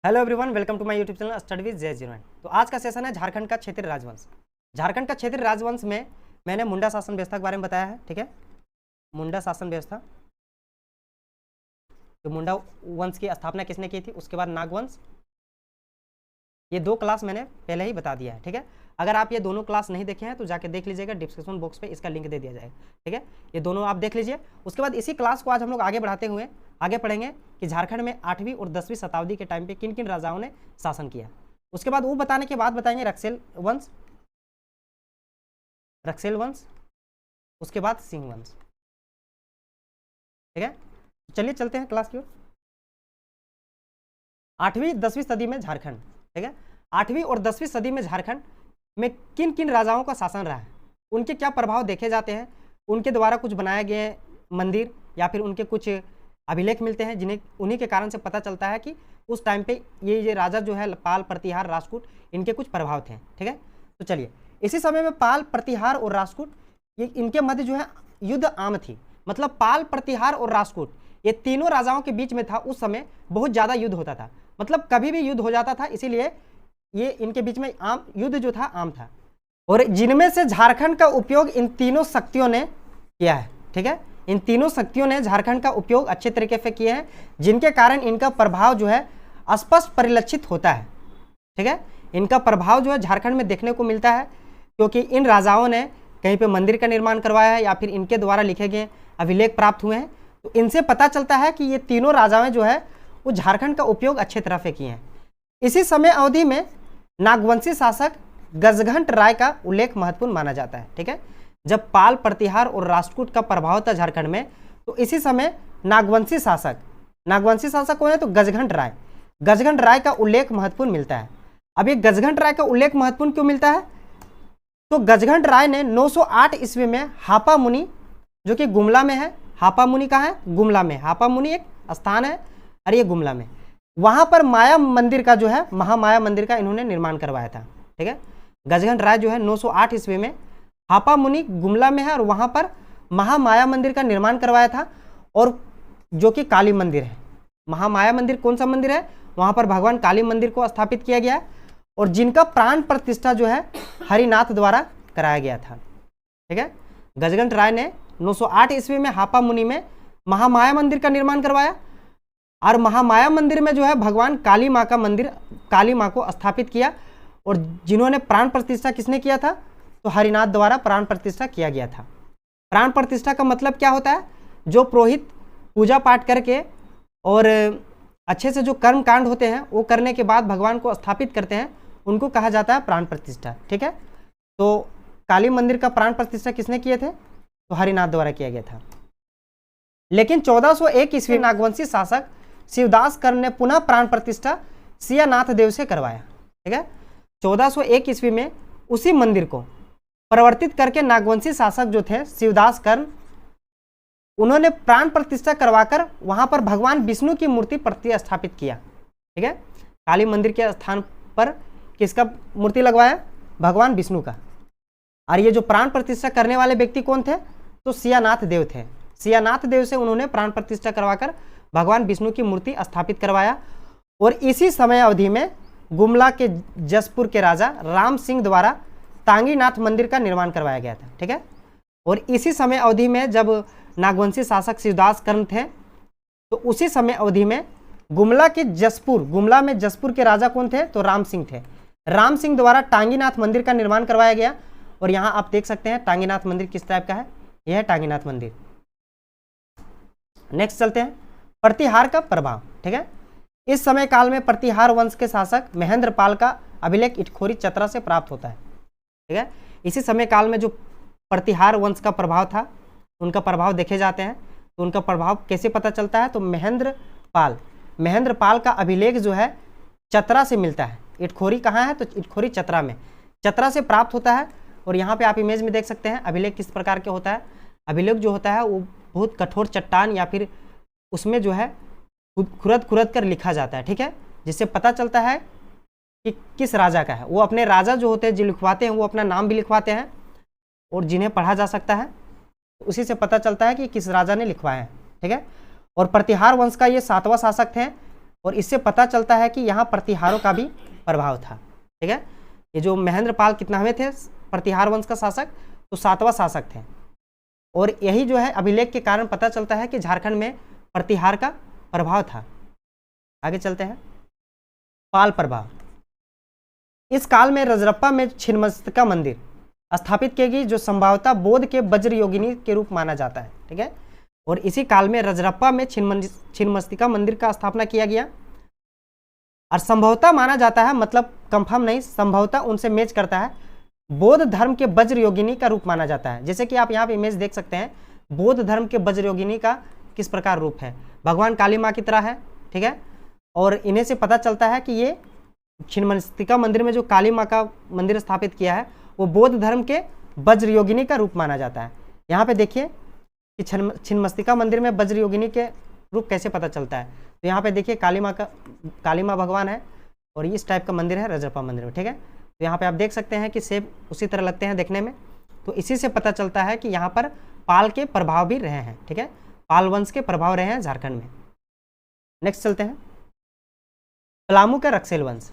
Hello everyone, welcome to my YouTube channel study with J09। तो आज का session है झारखंड का क्षेत्रीय राजवंश। झारखंड का क्षेत्रीय राजवंश में मैंने मुंडा शासन व्यवस्था के बारे में बताया है। ठीक है, मुंडा शासन व्यवस्था, तो मुंडा वंश की स्थापना किसने की थी, उसके बाद नागवंश। ये दो क्लास मैंने पहले ही बता दिया है। ठीक है, अगर आप ये दोनों क्लास नहीं देखे हैं तो जाके देख लीजिएगा, डिस्क्रिप्शन बॉक्स पे इसका लिंक दे दिया जाएगा। ठीक है, ये दोनों आप देख लीजिए। उसके बाद इसी क्लास को आज हम लोग आगे बढ़ाते हुए आगे पढ़ेंगे कि झारखंड में 8वीं और 10वीं शताब्दी के टाइम पे किन किन राजाओं ने शासन किया। उसके बाद वो बताने के बाद बताएंगे रक्सेल वंश, उसके बाद सिंह वंश। ठीक है, चलिए चलते हैं क्लास की ओर। 8वीं 10वीं सदी में झारखंड, ठीक है, 8वीं और 10वीं सदी में झारखंड में किन किन राजाओं का शासन रहा है, उनके क्या प्रभाव देखे जाते हैं, उनके द्वारा कुछ बनाए गए मंदिर या फिर उनके कुछ अभिलेख मिलते हैं जिन्हें उन्हीं के कारण से पता चलता है कि उस टाइम पे ये राजा जो है पाल, प्रतिहार, राजपूत, इनके कुछ प्रभाव थे। ठीक है, तो चलिए, इसी समय में पाल, प्रतिहार और राजपूत ये इनके मध्य जो है युद्ध आम थी। मतलब पाल, प्रतिहार और राजपूत ये तीनों राजाओं के बीच में था, उस समय बहुत ज़्यादा युद्ध होता था। मतलब कभी भी युद्ध हो जाता था, इसीलिए ये इनके बीच में आम युद्ध जो था आम था। और जिनमें से झारखंड का उपयोग इन तीनों शक्तियों ने किया है। ठीक है, इन तीनों शक्तियों ने झारखंड का उपयोग अच्छे तरीके से किए हैं, जिनके कारण इनका प्रभाव जो है स्पष्ट परिलक्षित होता है। ठीक है, इनका प्रभाव जो है झारखंड में देखने को मिलता है, क्योंकि इन राजाओं ने कहीं पे मंदिर का निर्माण करवाया है या फिर इनके द्वारा लिखे गए अभिलेख प्राप्त हुए हैं। तो इनसे पता चलता है कि ये तीनों राजाएं जो है वो झारखंड का उपयोग अच्छे तरह से किए हैं। इसी समय अवधि में नागवंशी शासक गजघंट राय का उल्लेख महत्वपूर्ण माना जाता है। ठीक है, जब पाल, प्रतिहार और राष्ट्रकूट का प्रभाव था झारखंड में, तो इसी समय नागवंशी शासक कौन है, तो गजघंट राय का उल्लेख महत्वपूर्ण मिलता है। अब ये गजघंट राय का उल्लेख महत्वपूर्ण क्यों मिलता है, तो गजघंट राय ने 908 ईस्वी में हापा मुनि, जो कि गुमला में है, हापा मुनि कहाँ है, गुमला में, हापा मुनि एक स्थान है और ये गुमला में, वहां पर माया मंदिर का जो है, महामाया मंदिर का इन्होंने निर्माण करवाया था। ठीक है, गजघंट राय जो है 908 ईस्वी में हापा मुनि गुमला में है और वहां पर महामाया मंदिर का निर्माण करवाया था, और जो कि काली मंदिर है। महामाया मंदिर कौन सा मंदिर है, वहां पर भगवान काली मंदिर को स्थापित किया गया, और जिनका प्राण प्रतिष्ठा जो है हरिनाथ द्वारा कराया गया था। ठीक है, गजघंट राय ने 908 ईस्वी में हापा मुनि में महामाया मंदिर का निर्माण करवाया, और महामाया मंदिर में जो है भगवान काली माँ का मंदिर, काली माँ को स्थापित किया, और जिन्होंने प्राण प्रतिष्ठा किसने किया था, तो हरिनाथ द्वारा प्राण प्रतिष्ठा किया गया था। प्राण प्रतिष्ठा का मतलब क्या होता है, जो पुरोहित पूजा पाठ करके और अच्छे से जो कर्म कांड होते हैं वो करने के बाद भगवान को स्थापित करते हैं, उनको कहा जाता है प्राण प्रतिष्ठा। ठीक है, तो काली मंदिर का प्राण प्रतिष्ठा किसने किए थे, तो हरिनाथ द्वारा किया गया था। लेकिन 1401 ईस्वी नागवंशी शासक शिवदास कर्ण ने पुनः प्राण प्रतिष्ठा सियानाथ देव से करवाया। ठीक है, 1401 ईस्वी में उसी मंदिर को परिवर्तित करके नागवंशी शासक जो थे शिवदास कर्ण, उन्होंने प्राण प्रतिष्ठा करवाकर वहां पर भगवान विष्णु की मूर्ति प्रतिस्थापित किया। ठीक है, काली मंदिर के स्थान पर किसका मूर्ति लगवाया, भगवान विष्णु का। और ये जो प्राण प्रतिष्ठा करने वाले व्यक्ति कौन थे, तो सियानाथ देव थे। सियानाथ देव से उन्होंने प्राण प्रतिष्ठा करवाकर भगवान विष्णु की मूर्ति स्थापित करवाया। और इसी समय अवधि में गुमला के जसपुर के राजा राम सिंह द्वारा तांगीनाथ मंदिर का निर्माण करवाया गया था। ठीक है, और इसी समय अवधि में जब नागवंशी शासक शिवदास कर्ण थे, तो उसी समय अवधि में गुमला में जसपुर के राजा कौन थे, तो राम सिंह थे। राम सिंह द्वारा टांगीनाथ मंदिर का निर्माण करवाया गया, और यहाँ आप देख सकते हैं टांगीनाथ मंदिर किस टाइप का है, यह है टांगीनाथ मंदिर। नेक्स्ट चलते हैं, प्रतिहार का प्रभाव। ठीक है, इस समय काल में प्रतिहार वंश के शासक महेंद्र पाल का अभिलेख इटखोरी चतरा से प्राप्त होता है। ठीक है, इसी समय काल में जो प्रतिहार वंश का प्रभाव था, उनका प्रभाव देखे जाते हैं। तो उनका प्रभाव कैसे पता चलता है, तो महेंद्र पाल का अभिलेख जो है चतरा से मिलता है। इटखोरी कहाँ है, तो इटखोरी चतरा में, चतरा से प्राप्त होता है। और यहाँ पे आप इमेज में देख सकते हैं अभिलेख किस प्रकार के होता है। अभिलेख जो होता है वो बहुत कठोर चट्टान या फिर उसमें जो है खुरद कर लिखा जाता है। ठीक है, जिससे पता चलता है कि किस राजा का है। वो अपने राजा जो होते हैं जो लिखवाते हैं, वो अपना नाम भी लिखवाते हैं, और जिन्हें पढ़ा जा सकता है उसी से पता चलता है कि किस राजा ने लिखवाया है। ठीक है, और प्रतिहार वंश का ये 7वां शासक थे, और इससे पता चलता है कि यहाँ प्रतिहारों का भी प्रभाव था। ठीक है, ये जो महेंद्रपाल कितनावें थे प्रतिहार वंश का शासक, तो 7वां शासक थे। और यही जो है अभिलेख के कारण पता चलता है कि झारखंड में प्रतिहार का प्रभाव था। आगे चलते हैं, पाल प्रभाव। इस काल में रजरप्पा में छिन्नमस्तिका मंदिर स्थापित की गई, जो संभवतः बौद्ध के वज्र योगिनी के रूप माना जाता है। ठीक है, और इसी काल में रजरप्पा में छिन्नमस्तिका मंदिर का स्थापना किया गया, और संभवतः माना जाता है, मतलब कंफर्म नहीं, संभवतः उनसे मैच करता है, बौद्ध धर्म के वज्र योगिनी का रूप माना जाता है। जैसे कि आप यहाँ पे इमेज देख सकते हैं, बौद्ध धर्म के वज्र योगिनी का किस प्रकार रूप है, भगवान काली माँ की तरह है। ठीक है, और इन्हें से पता चलता है कि ये छिन्नमस्तिका मंदिर में जो काली माँ का मंदिर स्थापित किया है वो बौद्ध धर्म के वज्र योगिनी का रूप माना जाता है। यहाँ पे देखिए कि छिन्नमस्तिका मंदिर में वज्र योगिनी के रूप कैसे पता चलता है। तो यहाँ पे देखिए काली माँ भगवान है और इस टाइप का मंदिर है रजरप्पा मंदिर में। ठीक है, तो यहाँ पे आप देख सकते हैं कि सेम उसी तरह लगते हैं देखने में। तो इसी से पता चलता है कि यहाँ पर पाल के प्रभाव भी रहे हैं। ठीक है, पाल वंश के प्रभाव रहे हैं झारखंड में। नेक्स्ट चलते हैं, पलामू का रक्सेल वंश।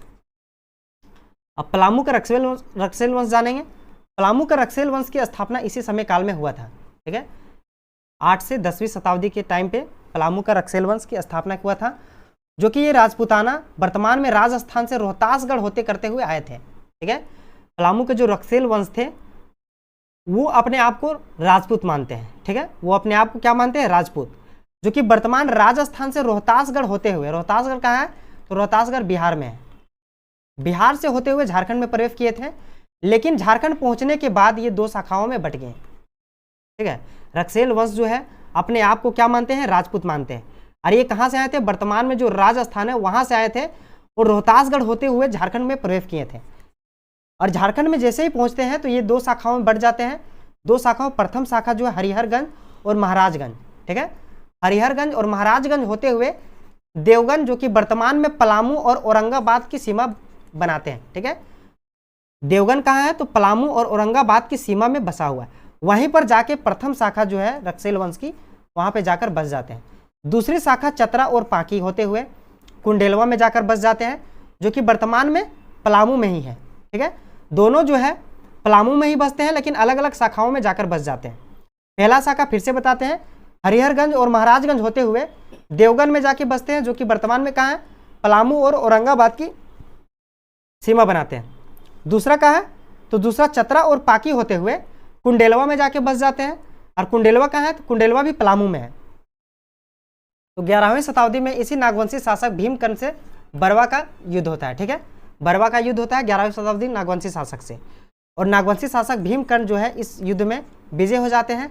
अब पलामू का रक्सेल वंश जानेंगे। पलामू का रक्सेल वंश की स्थापना इसी समय काल में हुआ था। ठीक है, 8 से 10वीं शताब्दी के टाइम पे पलामू का रक्सेल वंश की स्थापना हुआ था, जो कि ये राजपूताना वर्तमान में राजस्थान से रोहतासगढ़ होते करते हुए आए थे। ठीक है, पलामू के जो रक्सेल वंश थे वो अपने आप को राजपूत मानते हैं। ठीक है, वो अपने आप को क्या मानते हैं, राजपूत, जो कि वर्तमान राजस्थान से रोहतासगढ़ होते हुए, रोहतासगढ़ कहाँ है, तो रोहतासगढ़ बिहार में है, बिहार से होते हुए झारखंड में प्रवेश किए थे। लेकिन झारखंड पहुंचने के बाद ये 2 शाखाओं में बट गए। ठीक है, रक्सेल वंश जो है अपने आप को क्या मानते हैं, राजपूत मानते हैं। और ये कहाँ से आए थे, वर्तमान में जो राजस्थान है वहां से आए थे और रोहतासगढ़ होते हुए झारखंड में प्रवेश किए थे। और झारखंड में जैसे ही पहुंचते हैं तो ये 2 शाखाओं में बढ़ जाते हैं। 2 शाखाओं, प्रथम शाखा जो है हरिहरगंज और महाराजगंज। ठीक है, हरिहरगंज और महाराजगंज होते हुए देवगन, जो कि वर्तमान में पलामू और औरंगाबाद की सीमा बनाते हैं। ठीक है, देवगन कहाँ है, तो पलामू और औरंगाबाद की सीमा में बसा हुआ है। वहीं पर जाके प्रथम शाखा जो है रक्सेल वंश की, वहां पे जाकर बस जाते हैं। दूसरी शाखा चतरा और पाकी होते हुए कुंडेलवा में जाकर बस जाते हैं, जो कि वर्तमान में पलामू में ही है। ठीक है, दोनों जो है पलामू में ही बसते हैं, लेकिन अलग अलग शाखाओं में जाकर बस जाते हैं। पहला शाखा फिर से बताते हैं, हरिहरगंज और महाराजगंज होते हुए देवगन में जाके बसते हैं, जो कि वर्तमान में कहाँ है, पलामू और औरंगाबाद की सीमा बनाते हैं। दूसरा कहाँ है, तो दूसरा चतरा और पाकी होते हुए कुंडेलवा में जाके बस जाते हैं। और कुंडेलवा कहाँ है, तो कुंडेलवा भी पलामू में है। तो 11वीं शताब्दी में इसी नागवंशी शासक भीमकर्ण से बरवा का युद्ध होता है। ठीक है, बरवा का युद्ध होता है 11वीं शताब्दी नागवंशी शासक से, और नागवंशी शासक भीमकर्ण जो है इस युद्ध में विजय हो जाते हैं।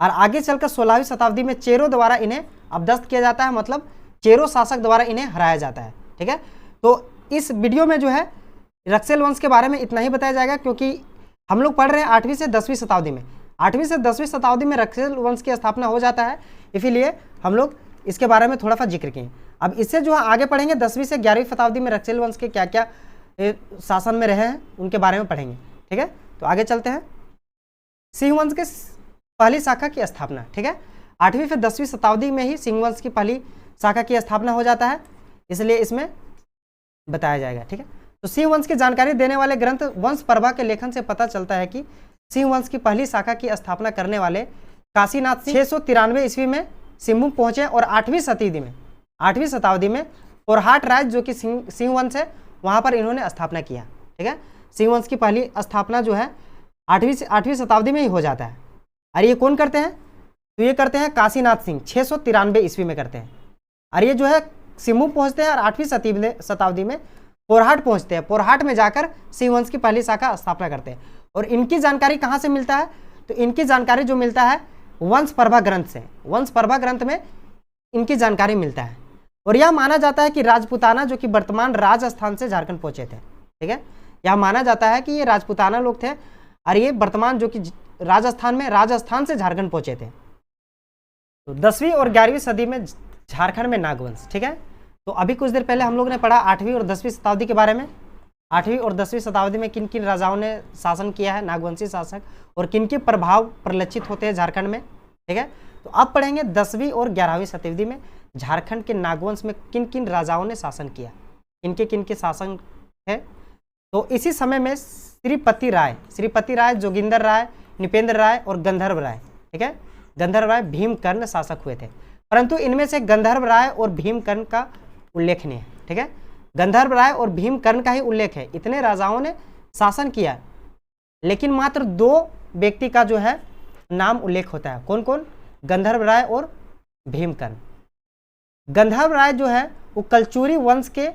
और आगे चलकर 16वीं शताब्दी में चेरों द्वारा इन्हें अपदस्थ किया जाता है, मतलब चेरो शासक द्वारा इन्हें हराया जाता है। ठीक है, तो इस वीडियो में जो है रक्सेल वंश के बारे में इतना ही बताया जाएगा, क्योंकि हम लोग पढ़ रहे हैं 8वीं से 10वीं शताब्दी में। 8वीं से 10वीं शताब्दी में रक्सेल वंश की स्थापना हो जाता है, इसीलिए हम लोग इसके बारे में थोड़ा सा जिक्र किए। अब इससे जो है आगे पढ़ेंगे 10वीं से 11वीं शताब्दी में रक्सेल वंश के क्या क्या शासन में रहे हैं उनके बारे में पढ़ेंगे। ठीक है, तो आगे चलते हैं। सिंह वंश के पहली शाखा की स्थापना। ठीक है, 8वीं से 10वीं शताब्दी में ही सिंह वंश की पहली शाखा की स्थापना हो जाता है, इसलिए इसमें बताया जाएगा। ठीक है, तो सिंह वंश की जानकारी देने वाले ग्रंथ वंश परवा के लेखन से पता चलता है कि सिंह वंश की पहली शाखा की स्थापना करने वाले काशीनाथ सिंह 693 ईस्वी में सिंहभूम पहुंचे और 8वीं शताब्दी में पोरहाट राज्य जो कि सिंह वंश है वहां पर इन्होंने स्थापना किया। ठीक है, सिंह वंश की पहली स्थापना जो है 8वीं शताब्दी में ही हो जाता है। और ये कौन करते हैं, तो ये करते हैं काशीनाथ सिंह 693 ईस्वी में करते हैं। और ये जो है सिंहभूम पहुंचते हैं और 8वीं शताब्दी में पोरहाट पहुंचते हैं। पोरहाट में जाकर सिंह वंश की पहली शाखा स्थापना करते हैं। और इनकी जानकारी कहाँ से मिलता है, तो इनकी जानकारी जो मिलता है वंश परवा ग्रंथ से। वंश परवा ग्रंथ में इनकी जानकारी मिलता है। और यह माना जाता है कि राजपूताना जो कि वर्तमान राजस्थान से झारखंड पहुंचे थे। ठीक है, यह माना जाता है कि ये राजपूताना लोग थे और ये वर्तमान जो कि राजस्थान से झारखंड पहुंचे थे। तो 10वीं और 11वीं सदी में झारखंड में नागवंश। ठीक है, तो अभी कुछ देर पहले हम लोग ने पढ़ा 8वीं और 10वीं शताब्दी के बारे में। 8वीं और 10वीं शताब्दी में किन किन राजाओं ने शासन किया है, नागवंशी शासक, और किन के प्रभाव परिलक्षित होते हैं झारखंड में। ठीक है, तो अब पढ़ेंगे 10वीं और 11वीं शताब्दी में झारखंड के नागवंश में किन किन राजाओं ने शासन किया, किनके किनके शासन है। तो इसी समय में श्रीपति राय, जोगिंदर राय, निपेंद्र राय और गंधर्व राय, ठीक है, गंधर्व राय भीमकर्ण शासक हुए थे। परंतु इनमें से गंधर्व राय और भीमकर्ण का उल्लेख नहीं है, ठीक है, गंधर्व राय और भीमकर्ण का ही उल्लेख है। इतने राजाओं ने शासन किया, लेकिन मात्र 2 व्यक्ति का जो है नाम उल्लेख होता है। कौन कौन? गंधर्व राय और भीमकर्ण। गंधर्व राय जो है वो कलचुरी वंश के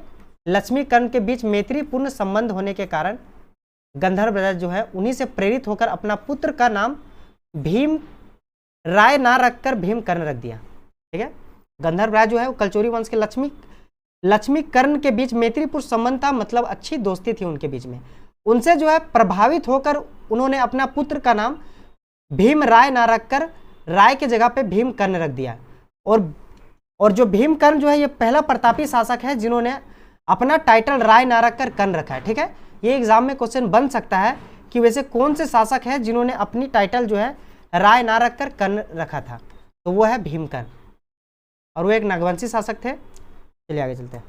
लक्ष्मीकर्ण के बीच मैत्रीपूर्ण संबंध होने के कारण गंधर्व राय जो है उन्हीं से प्रेरित होकर अपना पुत्र का नाम भीम राय ना रखकर भीमकर्ण रख दिया, ठीक है। गंधर्व राय जो है वो कलचुरी वंश के लक्ष्मीकर्ण के बीच मैत्रीपूर्ण संबंध था, मतलब अच्छी दोस्ती थी उनके बीच में। उनसे जो है प्रभावित होकर उन्होंने अपना पुत्र का नाम भीम राय ना रखकर राय के जगह पे भीमकर्ण रख दिया। और जो भीमकर्ण जो है ये पहला प्रतापी शासक है जिन्होंने अपना टाइटल राय ना रखकर कर्ण रखा है, ठीक है। ये एग्जाम में क्वेश्चन बन सकता है कि वैसे कौन से शासक है जिन्होंने अपनी टाइटल जो है राय ना रखकर कर्ण रखा था, तो वो है भीमकर्ण, और वो एक नागवंशी शासक थे। चलिए आगे चलते हैं।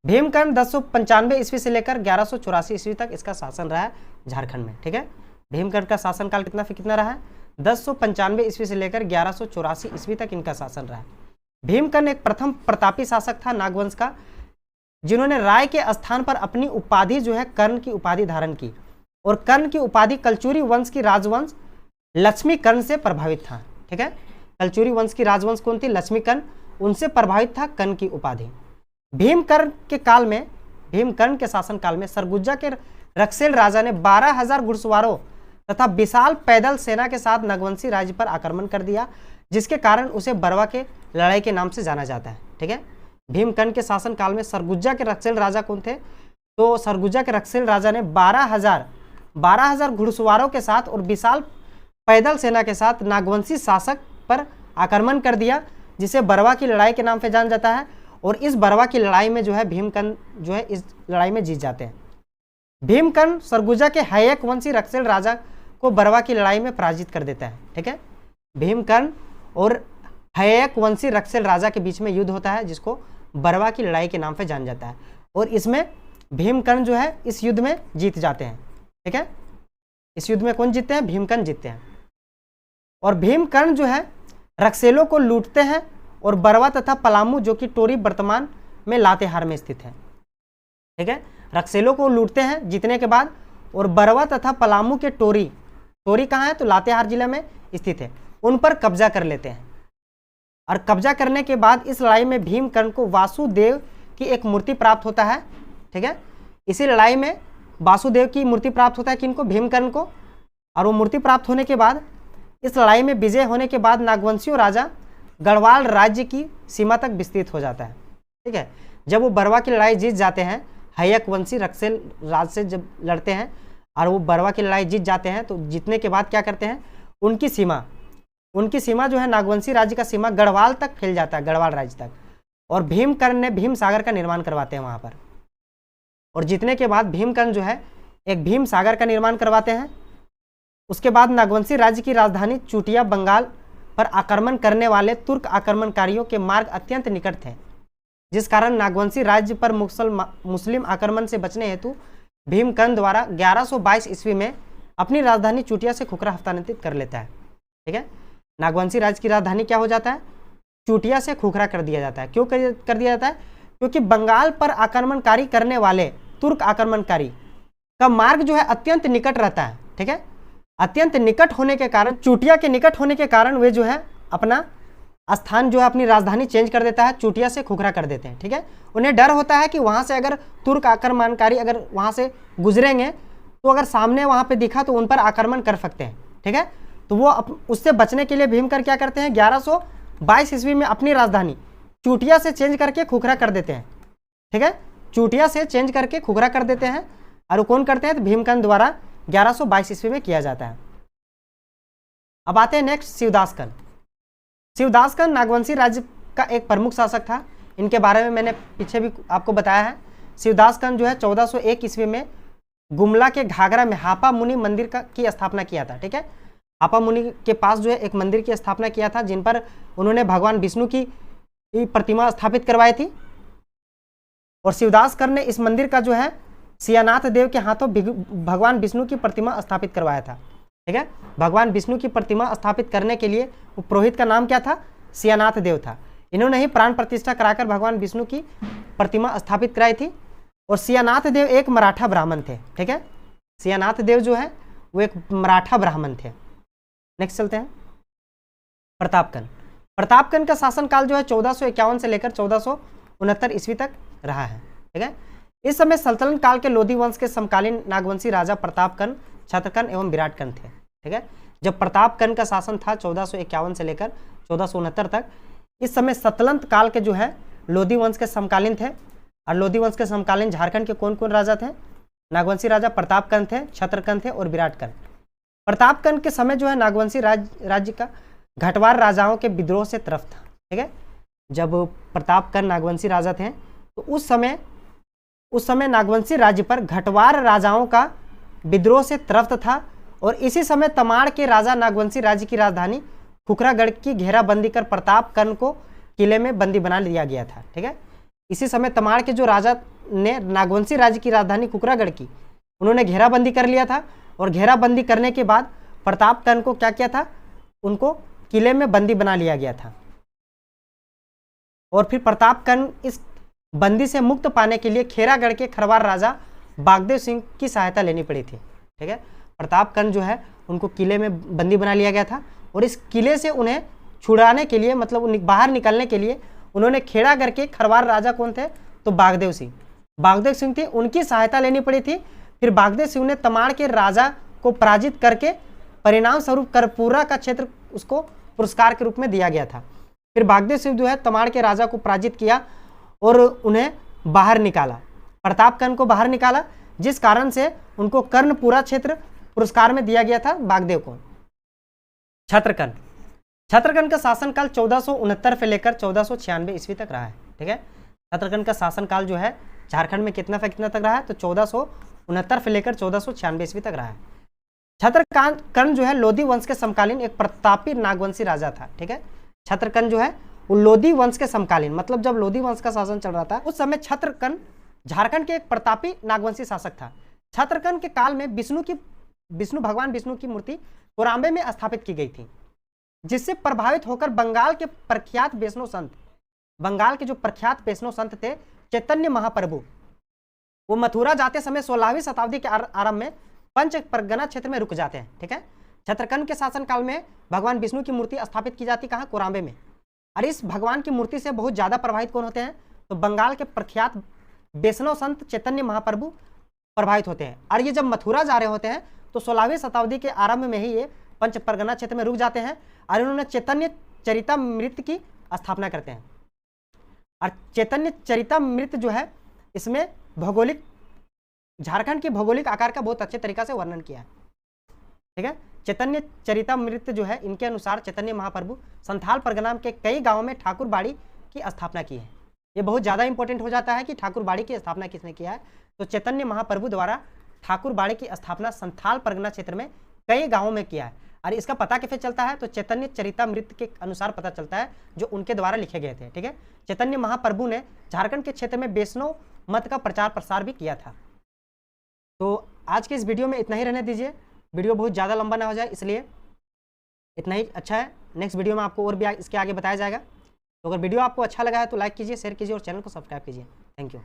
भीमकर्ण 1095 ईस्वी से लेकर 1184 ईस्वी तक इसका शासन रहा है झारखंड में, ठीक है। भीमकर्ण का शासनकाल कितना रहा है? 1095 ईस्वी से लेकर 1184 ईस्वी तक इनका शासन रहा है। भीमकर्ण एक प्रथम प्रतापी शासक था नागवंश का, जिन्होंने राय के स्थान पर अपनी उपाधि जो है कर्ण की उपाधि धारण की, और कर्ण की उपाधि कलचुरी वंश की राजवंश लक्ष्मीकर्ण से प्रभावित था, ठीक है। कलचुरी वंश की राजवंश कौन थी? लक्ष्मीकर्ण, उनसे प्रभावित था कर्ण की उपाधि। भीमकर्ण के शासन काल में सरगुजा के रक्सेल राजा ने 12,000 घुड़सवारों तथा विशाल पैदल सेना के साथ नागवंशी राज्य पर आक्रमण कर दिया, जिसके कारण उसे बरवा के लड़ाई के नाम से जाना जाता है, ठीक है। भीमकर्ण के शासन काल में सरगुजा के रक्सेल राजा कौन थे? तो सरगुजा के रक्सेल राजा ने 12,000 घुड़सवारों के साथ और विशाल पैदल सेना के साथ नागवंशी शासक पर आक्रमण कर दिया, जिसे बरवा की लड़ाई के नाम से जाना जाता है। और इस बरवा की लड़ाई में जो है भीमकर्ण जो है इस लड़ाई में जीत जाते हैं। भीमकर्ण सरगुजा के हैयक वंशी रक्सेल राजा को बरवा की लड़ाई में पराजित कर देता है, ठीक है। भीमकर्ण और हैयक वंशी रक्सेल राजा के बीच में युद्ध होता है, जिसको बरवा की लड़ाई के नाम पे जाना जाता है, और इसमें भीमकर्ण जो है इस युद्ध में जीत जाते हैं, ठीक है। इस युद्ध में कौन जीतते हैं? भीमकर्ण जीतते हैं। और भीमकर्ण जो है रक्सेलों को लूटते हैं, और बरवा तथा पलामू जो कि टोरी वर्तमान में लातेहार में स्थित है, ठीक है। रक्सेलों को लूटते हैं जीतने के बाद, और बरवा तथा पलामू के टोरी कहाँ है? तो लातेहार जिले में स्थित है, उन पर कब्जा कर लेते हैं। और कब्जा करने के बाद इस लड़ाई में भीमकर्ण को वासुदेव की एक मूर्ति प्राप्त होता है, ठीक है। इसी लड़ाई में वासुदेव की मूर्ति प्राप्त होता है, किनको? भीमकर्ण को। और वो मूर्ति प्राप्त होने के बाद इस लड़ाई में विजय होने के बाद नागवंशियों राजा गढ़वाल राज्य की सीमा तक विस्तृत हो जाता है, ठीक है। जब वो बरवा की लड़ाई जीत जाते हैं, हैयक वंशी रक्सेल राज से जब लड़ते हैं और वो बरवा की लड़ाई जीत जाते हैं, तो जीतने के बाद क्या करते हैं? उनकी सीमा जो है नागवंशी राज्य का सीमा गढ़वाल तक फैल जाता है, गढ़वाल राज्य तक। और भीमकर्ण ने भीम सागर का निर्माण करवाते हैं वहाँ पर, और जीतने के बाद भीमकर्ण जो है एक भीम सागर का निर्माण करवाते हैं। उसके बाद नागवंशी राज्य की राजधानी चूटिया बंगाल पर आक्रमण करने वाले तुर्क आक्रमणकारियों के मार्ग अत्यंत निकट थे, जिस कारण नागवंशी राज्य पर मुस्लिम आक्रमण से बचने हेतु भीमकर्ण द्वारा 1122 ईस्वी में अपनी राजधानी चूटिया से खुखरा हस्तांतरित कर लेता है, ठीक है। नागवंशी राज्य की राजधानी क्या हो जाता है? चूटिया से खुखरा कर दिया जाता है। क्यों कर दिया जाता है? क्योंकि बंगाल पर आक्रमणकारी करने वाले तुर्क आक्रमणकारी का मार्ग जो है अत्यंत निकट रहता है, ठीक है। अत्यंत निकट होने के कारण, चूटिया के निकट होने के कारण वे जो है अपना स्थान जो है अपनी राजधानी चेंज कर देता है, चूटिया से खुखरा कर देते हैं, ठीक है। उन्हें डर होता है कि वहां से अगर तुर्क आक्रमणकारी अगर वहां से गुजरेंगे तो अगर सामने वहां पे दिखा तो उन पर आक्रमण कर सकते हैं, ठीक है। तो वो उससे बचने के लिए भीमकर्ण क्या करते हैं? 1122 ईस्वी में अपनी राजधानी चूटिया से चेंज करके खुखरा कर देते हैं, ठीक है। चूटिया से चेंज करके खुखरा कर देते हैं, और कौन करते हैं? तो भीमकर्ण द्वारा 1122 ईस्वी में किया जाता है। अब आते हैं नेक्स्ट शिवदास कर्ण नागवंशी राज्य का एक प्रमुख शासक था। इनके बारे में मैंने पीछे भी आपको बताया है। शिवदास कर्ण जो है 1401 ईस्वी में गुमला के घाघरा में हापा मुनि मंदिर की स्थापना किया था, ठीक है। आपा मुनि के पास जो है एक मंदिर की स्थापना किया था, जिन पर उन्होंने भगवान विष्णु की प्रतिमा स्थापित करवाई थी। और शिवदासकर ने इस मंदिर का जो है सियानाथ देव के हाथों भगवान विष्णु की प्रतिमा स्थापित करवाया था। ठीक है, भगवान विष्णु की प्रतिमा स्थापित करने के लिए वो पुरोहित का नाम क्या था? सियानाथ देव था। इन्होंने ही प्राण प्रतिष्ठा कराकर भगवान विष्णु की प्रतिमा स्थापित कराई थी। और सियानाथ देव एक मराठा ब्राह्मण थे। ठीक है, सियानाथ देव जो है वो एक मराठा ब्राह्मण थे। नेक्स्ट चलते हैं, प्रतापगण। प्रतापगण का शासनकाल जो है 1451 से लेकर 1469 ईस्वी तक रहा है। ठीक है, इस समय सल्तनत काल के लोधी वंश के समकालीन नागवंशी राजा प्रतापगण, छत्रगण एवं विराटगण थे। ठीक है, जब प्रतापगण का शासन था 1451 से लेकर 1469 तक, इस समय सल्तनत काल के जो है लोधी वंश के समकालीन थे। और लोधी वंश के समकालीन झारखंड के कौन कौन राजा थे? नागवंशी राजा प्रतापगण थे, छत्रगण थे और विराटगण। प्रतापगण के समय जो है नागवंशी राज्य का घटवार राजाओं के विद्रोह से तरफ था। ठीक है, जब प्रतापगण नागवंशी राजा थे तो उस समय नागवंशी राज्य पर घटवार राजाओं का विद्रोह से तरफ था। और इसी समय तमाड़ के राजा नागवंशी राज्य की राजधानी खुखरागढ़ की घेराबंदी कर प्रतापगण को किले में बंदी बना लिया गया था। ठीक है, इसी समय तमाड़ के जो राजा ने नागवंशी राज्य की राजधानी खुखरागढ़ की, उन्होंने घेराबंदी कर लिया था। और घेराबंदी करने के बाद प्रतापगण को क्या किया था? उनको किले में बंदी बना लिया गया था। और फिर प्रतापगण इस बंदी से मुक्त पाने के लिए खेरागढ़ के खरवार राजा बागदेव सिंह की सहायता लेनी पड़ी थी। ठीक है, प्रतापगण जो है उनको किले में बंदी बना लिया गया था। और इस किले से उन्हें छुड़ाने के लिए, मतलब बाहर निकलने के लिए, उन्होंने खेरागढ़ के खरवार राजा कौन थे? तो बागदेव सिंह थे, उनकी सहायता लेनी पड़ी थी। फिर बागदेव सिंह ने तमाड़ के राजा को पराजित करके परिणाम स्वरूप करपूरा का क्षेत्र उसको पुरस्कार के रूप में दिया गया था। फिर बागदेव सिंह जो है तमाड़ के राजा को पराजित किया और उन्हें बाहर निकाला, प्रतापगण को बाहर निकाला, जिस कारण से उनको कर्णपुरा क्षेत्र पुरस्कार में दिया गया था बागदेव को। छत्रगण का शासनकाल 1469 से लेकर 1496 ईस्वी तक रहा है। ठीक है, छत्रगण का शासनकाल जो है झारखंड में कितना से कितना तक रहा है? तो 1469 से लेकर 1496 ईस्वी तक रहा है। छत्रगण जो है लोधी वंश के समकालीन एक प्रतापी नागवंशी राजा था। ठीक है, छत्रगण जो है वो लोधी वंश के समकालीन, मतलब जब लोधी वंश का शासन चल रहा था उस समय छत्रगण झारखंड के एक प्रतापी नागवंशी शासक था। छत्रगण के काल में भगवान विष्णु की मूर्ति कोराम्बे में स्थापित की गई थी, जिससे प्रभावित होकर बंगाल के जो प्रख्यात वैष्णव संत थे चैतन्य महाप्रभु, वो मथुरा जाते समय 16वीं शताब्दी के आरंभ में पंच परगना क्षेत्र में रुक जाते हैं। ठीक है, छत्रगण के शासनकाल में भगवान विष्णु की मूर्ति स्थापित की जाती कहाँ? कोराम्बे में। और इस भगवान की मूर्ति से बहुत ज्यादा प्रभावित कौन होते हैं? तो बंगाल के प्रख्यात वैष्णव संत चैतन्य महाप्रभु प्रभावित होते हैं। और ये जब मथुरा जा रहे होते हैं तो 16वीं शताब्दी के आरंभ में ही ये पंच परगना क्षेत्र में रुक जाते हैं और इन्होंने चैतन्य चरितामृत की स्थापना करते हैं। और चैतन्य चरितामृत जो है इसमें झारखंड के भौगोलिक आकार का बहुत अच्छे तरीका से वर्णन किया है। ठीक है, चैतन्य चरितामृत जो है इनके अनुसार चैतन्य महाप्रभु संथाल परगना के कई गांवों में ठाकुर बाड़ी की स्थापना की है। ये बहुत ज़्यादा इंपॉर्टेंट हो जाता है कि ठाकुर बाड़ी की स्थापना किसने किया है? तो चैतन्य महाप्रभु द्वारा ठाकुर बाड़ी की स्थापना संथाल परगना क्षेत्र में कई गांवों में किया है। और इसका पता कैसे चलता है? तो चैतन्य चरितामृत के अनुसार पता चलता है, जो उनके द्वारा लिखे गए थे। ठीक है, चैतन्य महाप्रभु ने झारखंड के क्षेत्र में वैष्णव मत का प्रचार प्रसार भी किया था। तो आज के इस वीडियो में इतना ही रहने दीजिए, वीडियो बहुत ज़्यादा लंबा ना हो जाए, इसलिए इतना ही अच्छा है। नेक्स्ट वीडियो में आपको और भी इसके आगे बताया जाएगा। तो अगर वीडियो आपको अच्छा लगा है तो लाइक कीजिए, शेयर कीजिए और चैनल को सब्सक्राइब कीजिए। Thank you.